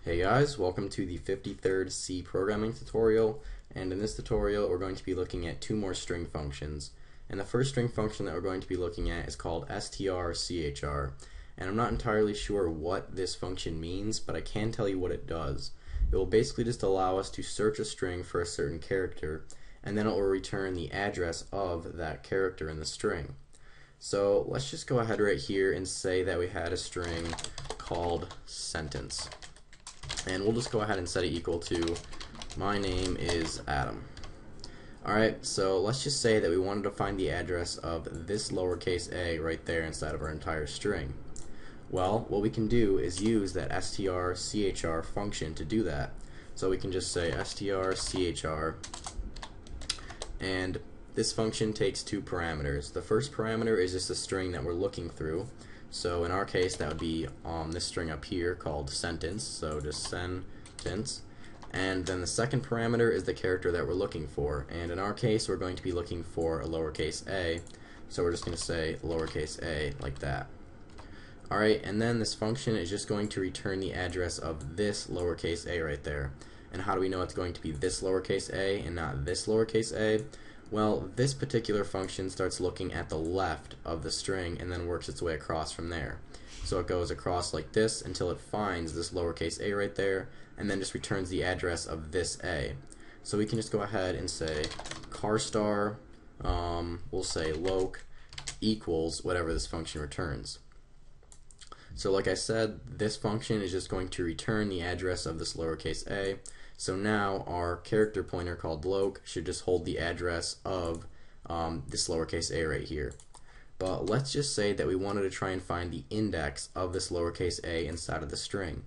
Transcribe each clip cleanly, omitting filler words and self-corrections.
Hey guys, welcome to the 53rd C programming tutorial, and in this tutorial we're going to be looking at two more string functions. And the first string function that we're going to be looking at is called strchr, and I'm not entirely sure what this function means, but I can tell you what it does. It will basically just allow us to search a string for a certain character, and then it will return the address of that character in the string. So let's just go ahead right here and say that we had a string called sentence. And we'll just go ahead and set it equal to my name is Adam. Alright, so let's just say that we wanted to find the address of this lowercase a right there inside of our entire string. Well, what we can do is use that strchr function to do that. So we can just say strchr, and this function takes two parameters. The first parameter is just the string that we're looking through. So in our case that would be this string up here called sentence, so just sentence. And then the second parameter is the character that we're looking for, and in our case we're going to be looking for a lowercase a, so we're just going to say lowercase a like that. Alright, and then this function is just going to return the address of this lowercase a right there. And how do we know it's going to be this lowercase a and not this lowercase a? Well, this particular function starts looking at the left of the string and then works its way across from there. So it goes across like this until it finds this lowercase a right there, and then just returns the address of this a. So we can just go ahead and say char star, we'll say loc equals whatever this function returns. So like I said, this function is just going to return the address of this lowercase a. So now our character pointer called loc should just hold the address of this lowercase a right here. But let's just say that we wanted to try and find the index of this lowercase a inside of the string.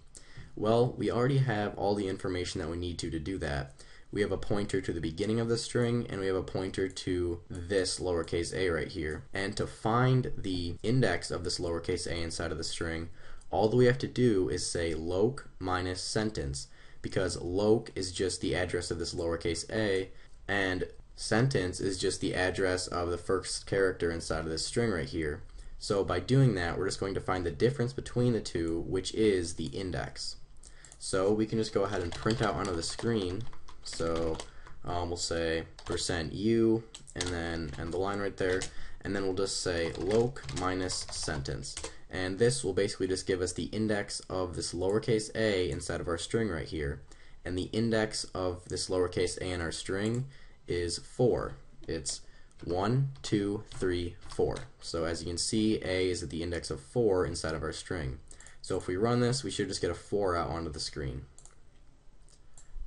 Well, we already have all the information that we need to do that. We have a pointer to the beginning of the string, and we have a pointer to this lowercase a right here. And to find the index of this lowercase a inside of the string, all that we have to do is say loc minus sentence, because loc is just the address of this lowercase a, and sentence is just the address of the first character inside of this string right here. So by doing that, we're just going to find the difference between the two, which is the index. So we can just go ahead and print out onto the screen. So we'll say %u and then end the line right there, and then we'll just say loc minus sentence. And this will basically just give us the index of this lowercase a inside of our string right here. And the index of this lowercase a in our string is 4. It's 1, 2, 3, 4. So as you can see, a is at the index of 4 inside of our string. So if we run this, we should just get a 4 out onto the screen.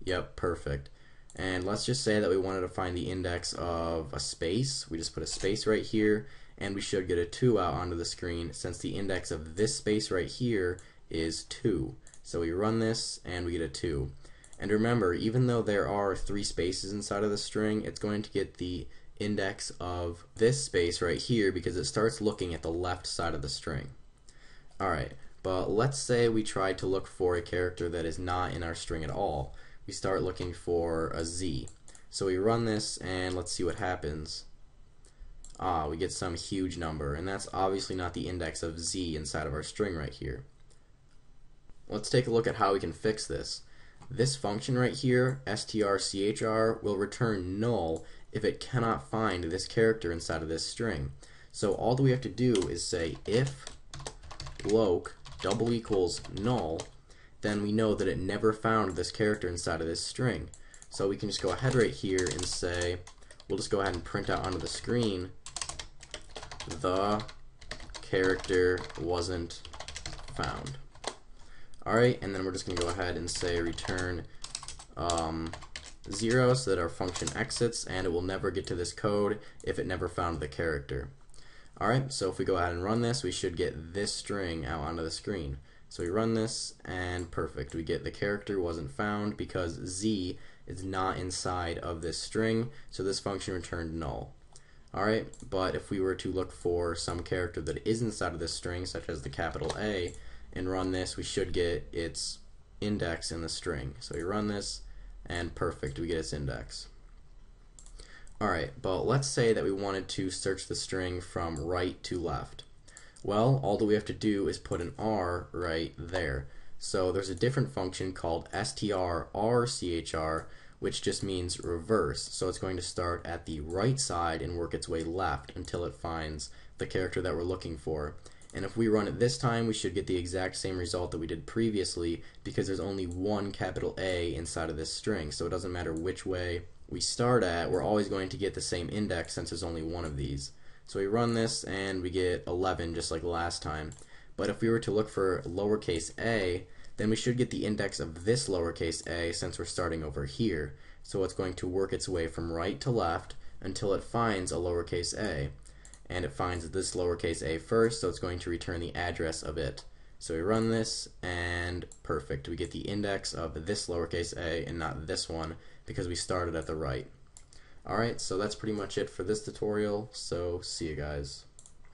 Yep, perfect. And let's just say that we wanted to find the index of a space. We just put a space right here, and we should get a 2 out onto the screen since the index of this space right here is 2. So we run this and we get a 2. And remember, even though there are 3 spaces inside of the string, it's going to get the index of this space right here because it starts looking at the left side of the string. Alright, but let's say we tried to look for a character that is not in our string at all. We start looking for a z. So we run this and let's see what happens. We get some huge number, and that's obviously not the index of z inside of our string right here. Let's take a look at how we can fix this. This function right here, strchr, will return null if it cannot find this character inside of this string. So all that we have to do is say if loc double equals null, then we know that it never found this character inside of this string. So we can just go ahead right here and say, we'll just go ahead and print out onto the screen, the character wasn't found. Alright, and then we're just going to go ahead and say return 0 so that our function exits, and it will never get to this code if it never found the character. Alright, so if we go ahead and run this, we should get this string out onto the screen. So we run this, and perfect. We get the character wasn't found because z is not inside of this string, so this function returned null. Alright, but if we were to look for some character that is inside of this string, such as the capital A, and run this, we should get its index in the string. So we run this, and perfect, we get its index. Alright, but let's say that we wanted to search the string from right to left. Well, all that we have to do is put an R right there. So there's a different function called strrchr, which just means reverse. So it's going to start at the right side and work its way left until it finds the character that we're looking for. And if we run it this time, we should get the exact same result that we did previously, because there's only one capital A inside of this string. So it doesn't matter which way we start at, we're always going to get the same index since there's only one of these. So we run this and we get 11 just like last time. But if we were to look for lowercase a, then we should get the index of this lowercase a since we're starting over here. So it's going to work its way from right to left until it finds a lowercase a. And it finds this lowercase a first, so it's going to return the address of it. So we run this, and perfect. We get the index of this lowercase a and not this one because we started at the right. Alright, so that's pretty much it for this tutorial, so see you guys.